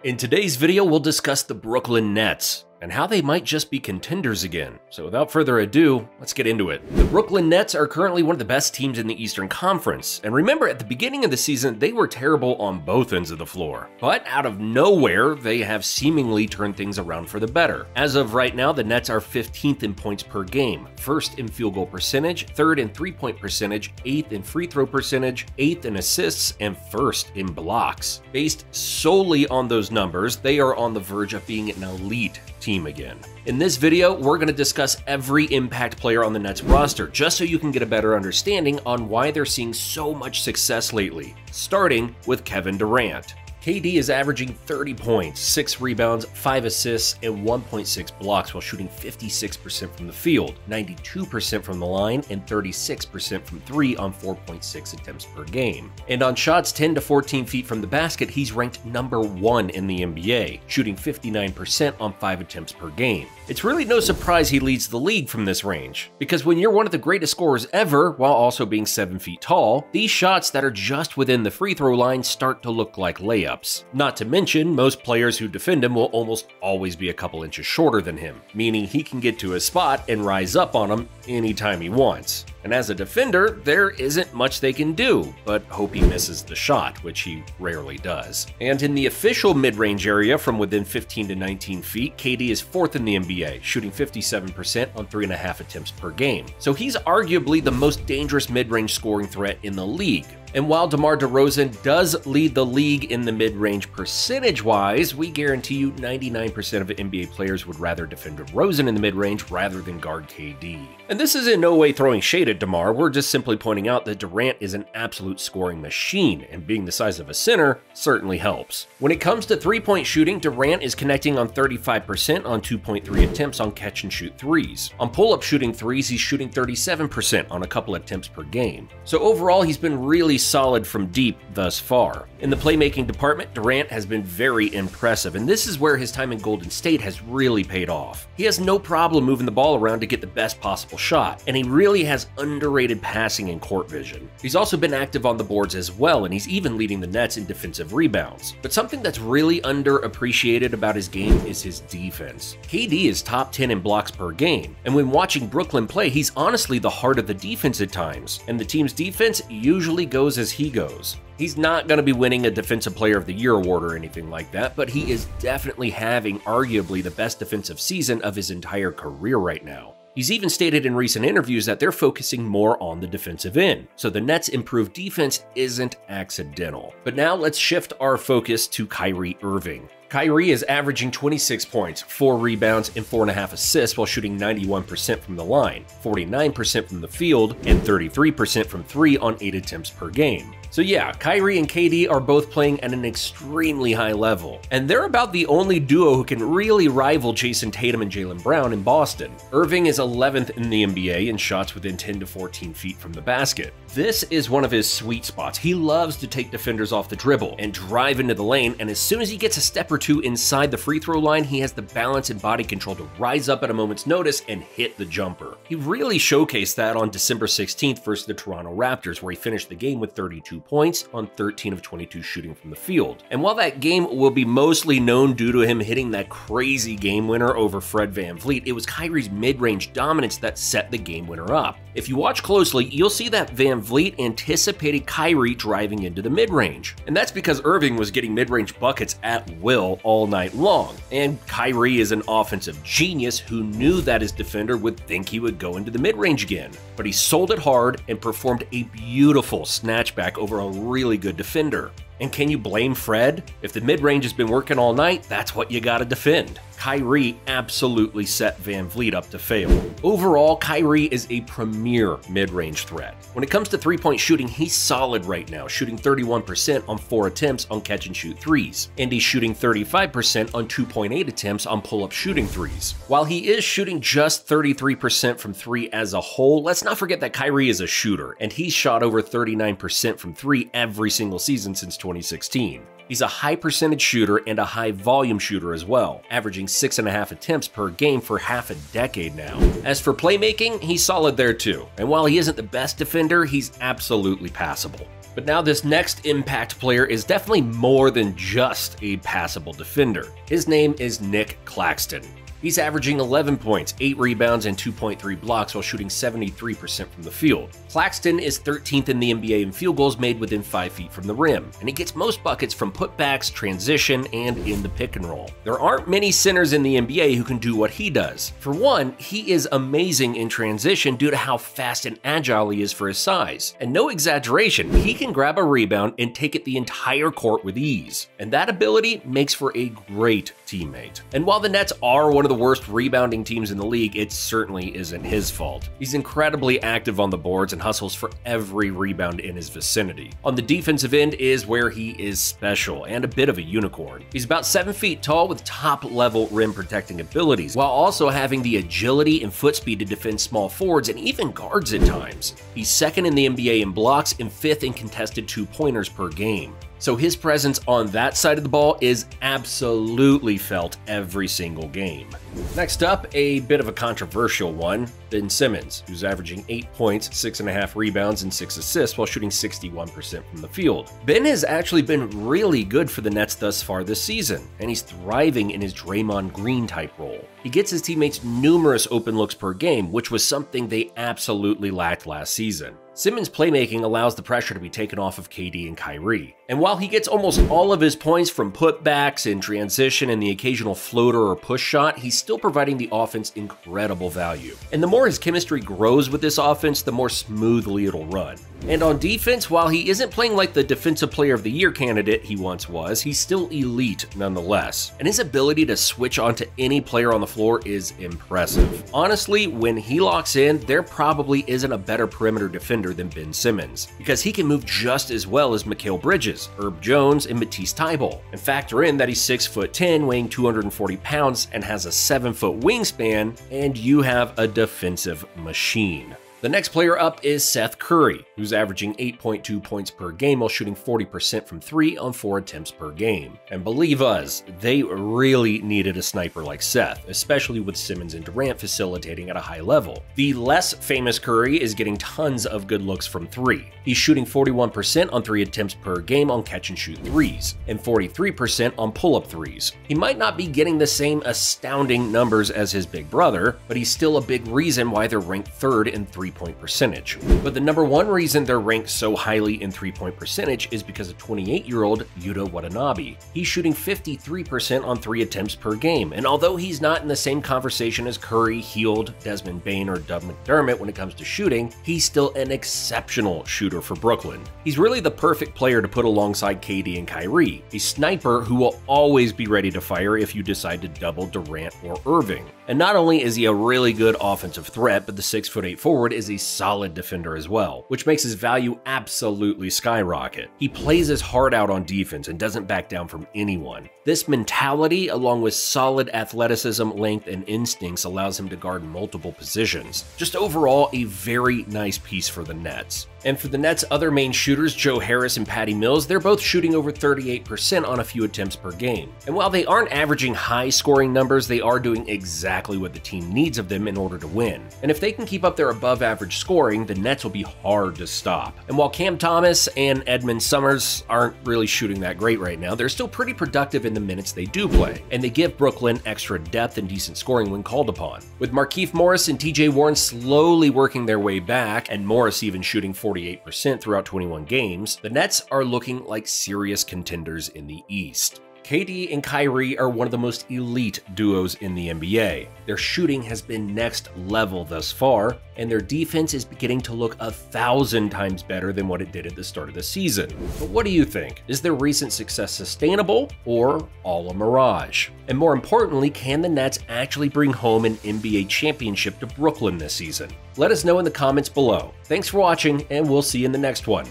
In today's video, we'll discuss the Brooklyn Nets and how they might just be contenders again. So without further ado, let's get into it. The Brooklyn Nets are currently one of the best teams in the Eastern Conference. And remember, at the beginning of the season, they were terrible on both ends of the floor. But out of nowhere, they have seemingly turned things around for the better. As of right now, the Nets are 15th in points per game, 1st in field goal percentage, 3rd in three-point percentage, 8th in free throw percentage, 8th in assists, and 1st in blocks. Based solely on those numbers, they are on the verge of being an elite team again. In this video, we're going to discuss every impact player on the Nets roster, just so you can get a better understanding on why they're seeing so much success lately, starting with Kevin Durant. KD is averaging 30 points, 6 rebounds, 5 assists, and 1.6 blocks while shooting 56% from the field, 92% from the line, and 36% from 3 on 4.6 attempts per game. And on shots 10 to 14 feet from the basket, he's ranked number 1 in the NBA, shooting 59% on 5 attempts per game. It's really no surprise he leads the league from this range, because when you're one of the greatest scorers ever while also being 7 feet tall, these shots that are just within the free throw line start to look like layups. Not to mention, most players who defend him will almost always be a couple inches shorter than him, meaning he can get to his spot and rise up on him anytime he wants. And as a defender, there isn't much they can do, but hope he misses the shot, which he rarely does. And in the official mid-range area from within 15 to 19 feet, KD is 4th in the NBA, shooting 57% on 3.5 attempts per game. So he's arguably the most dangerous mid-range scoring threat in the league. And while DeMar DeRozan does lead the league in the mid-range percentage-wise, we guarantee you 99% of NBA players would rather defend DeRozan in the mid-range rather than guard KD. And this is in no way throwing shade at DeMar, we're just simply pointing out that Durant is an absolute scoring machine, and being the size of a center certainly helps. When it comes to three-point shooting, Durant is connecting on 35% on 2.3 attempts on catch-and-shoot threes. On pull-up shooting threes, he's shooting 37% on a couple attempts per game. So overall, he's been really solid from deep thus far. In the playmaking department, Durant has been very impressive, and this is where his time in Golden State has really paid off. He has no problem moving the ball around to get the best possible shot, and he really has underrated passing and court vision. He's also been active on the boards as well, and he's even leading the Nets in defensive rebounds. But something that's really underappreciated about his game is his defense. KD is top 10 in blocks per game, and when watching Brooklyn play, he's honestly the heart of the defense at times, and the team's defense usually goes as he goes. He's not going to be winning a Defensive Player of the Year award or anything like that, but he is definitely having arguably the best defensive season of his entire career right now. He's even stated in recent interviews that they're focusing more on the defensive end, so the Nets' improved defense isn't accidental. But now let's shift our focus to Kyrie Irving. Kyrie is averaging 26 points, 4 rebounds, and 4.5 assists while shooting 91% from the line, 49% from the field, and 33% from 3 on 8 attempts per game. So yeah, Kyrie and KD are both playing at an extremely high level, and they're about the only duo who can really rival Jason Tatum and Jaylen Brown in Boston. Irving is 11th in the NBA in shots within 10 to 14 feet from the basket. This is one of his sweet spots. He loves to take defenders off the dribble and drive into the lane, and as soon as he gets a step or two inside the free throw line, he has the balance and body control to rise up at a moment's notice and hit the jumper. He really showcased that on December 16th versus the Toronto Raptors, where he finished the game with 32 points on 13 of 22 shooting from the field. And while that game will be mostly known due to him hitting that crazy game winner over Fred VanVleet, it was Kyrie's mid-range dominance that set the game winner up. If you watch closely, you'll see that VanVleet anticipated Kyrie driving into the mid-range. And that's because Irving was getting mid-range buckets at will all night long. And Kyrie is an offensive genius who knew that his defender would think he would go into the mid-range again. But he sold it hard and performed a beautiful snatchback over a really good defender. And can you blame Fred? If the mid-range has been working all night, that's what you gotta defend. Kyrie absolutely set VanVleet up to fail. Overall, Kyrie is a premier mid-range threat. When it comes to three-point shooting, he's solid right now, shooting 31% on 4 attempts on catch-and-shoot threes, and he's shooting 35% on 2.8 attempts on pull-up shooting threes. While he is shooting just 33% from 3 as a whole, let's not forget that Kyrie is a shooter, and he's shot over 39% from 3 every single season since 2016. He's a high percentage shooter and a high volume shooter as well, averaging 6.5 attempts per game for half a decade now. As for playmaking, he's solid there too, and while he isn't the best defender, he's absolutely passable. But now this next impact player is definitely more than just a passable defender. His name is Nick Claxton. He's averaging 11 points, 8 rebounds, and 2.3 blocks while shooting 73% from the field. Claxton is 13th in the NBA in field goals made within 5 feet from the rim, and he gets most buckets from putbacks, transition, and in the pick and roll. There aren't many centers in the NBA who can do what he does. For one, he is amazing in transition due to how fast and agile he is for his size. And no exaggeration, he can grab a rebound and take it the entire court with ease. And that ability makes for a great teammate. And while the Nets are one of the worst rebounding teams in the league, it certainly isn't his fault. He's incredibly active on the boards and hustles for every rebound in his vicinity. On the defensive end is where he is special and a bit of a unicorn. He's about 7 feet tall with top-level rim protecting abilities, while also having the agility and foot speed to defend small forwards and even guards at times. He's second in the NBA in blocks and 5th in contested 2-pointers per game. So his presence on that side of the ball is absolutely felt every single game. Next up, a bit of a controversial one, Ben Simmons, who's averaging 8 points, 6.5 rebounds, and 6 assists while shooting 61% from the field. Ben has actually been really good for the Nets thus far this season, and he's thriving in his Draymond Green type role. He gets his teammates numerous open looks per game, which was something they absolutely lacked last season. Simmons' playmaking allows the pressure to be taken off of KD and Kyrie. And while he gets almost all of his points from putbacks and transition and the occasional floater or push shot, he's still providing the offense incredible value. And the more his chemistry grows with this offense, the more smoothly it'll run. And on defense, while he isn't playing like the Defensive Player of the Year candidate he once was, he's still elite nonetheless. And his ability to switch onto any player on the floor is impressive. Honestly, when he locks in, there probably isn't a better perimeter defender than Ben Simmons, because he can move just as well as Mikal Bridges, Herb Jones, and Matisse Thybulle. And factor in that he's 6'10", weighing 240 pounds, and has a 7-foot wingspan, and you have a defensive machine. The next player up is Seth Curry, who's averaging 8.2 points per game while shooting 40% from 3 on 4 attempts per game. And believe us, they really needed a sniper like Seth, especially with Simmons and Durant facilitating at a high level. The less famous Curry is getting tons of good looks from 3. He's shooting 41% on 3 attempts per game on catch-and-shoot threes, and 43% on pull-up threes. He might not be getting the same astounding numbers as his big brother, but he's still a big reason why they're ranked 3rd in three-point percentage. But the number one reason they're ranked so highly in three-point percentage is because of 28-year-old Yuta Watanabe. He's shooting 53% on 3 attempts per game, and although he's not in the same conversation as Curry, Hield, Desmond Bane, or Doug McDermott when it comes to shooting, he's still an exceptional shooter for Brooklyn. He's really the perfect player to put alongside KD and Kyrie, a sniper who will always be ready to fire if you decide to double Durant or Irving. And not only is he a really good offensive threat, but the 6'8" forward is a solid defender as well, which makes his value absolutely skyrocket. He plays his heart out on defense and doesn't back down from anyone. This mentality, along with solid athleticism, length, and instincts, allows him to guard multiple positions. Just overall, a very nice piece for the Nets. And for the Nets' other main shooters, Joe Harris and Patty Mills, they're both shooting over 38% on a few attempts per game. And while they aren't averaging high scoring numbers, they are doing exactly what the team needs of them in order to win. And if they can keep up their above average scoring, the Nets will be hard to stop. And while Cam Thomas and Edmund Summers aren't really shooting that great right now, they're still pretty productive in the minutes they do play. And they give Brooklyn extra depth and decent scoring when called upon. With Markieff Morris and TJ Warren slowly working their way back, and Morris even shooting 48% throughout 21 games, the Nets are looking like serious contenders in the East. KD and Kyrie are one of the most elite duos in the NBA. Their shooting has been next level thus far, and their defense is beginning to look 1,000 times better than what it did at the start of the season. But what do you think? Is their recent success sustainable or all a mirage? And more importantly, can the Nets actually bring home an NBA championship to Brooklyn this season? Let us know in the comments below. Thanks for watching, and we'll see you in the next one.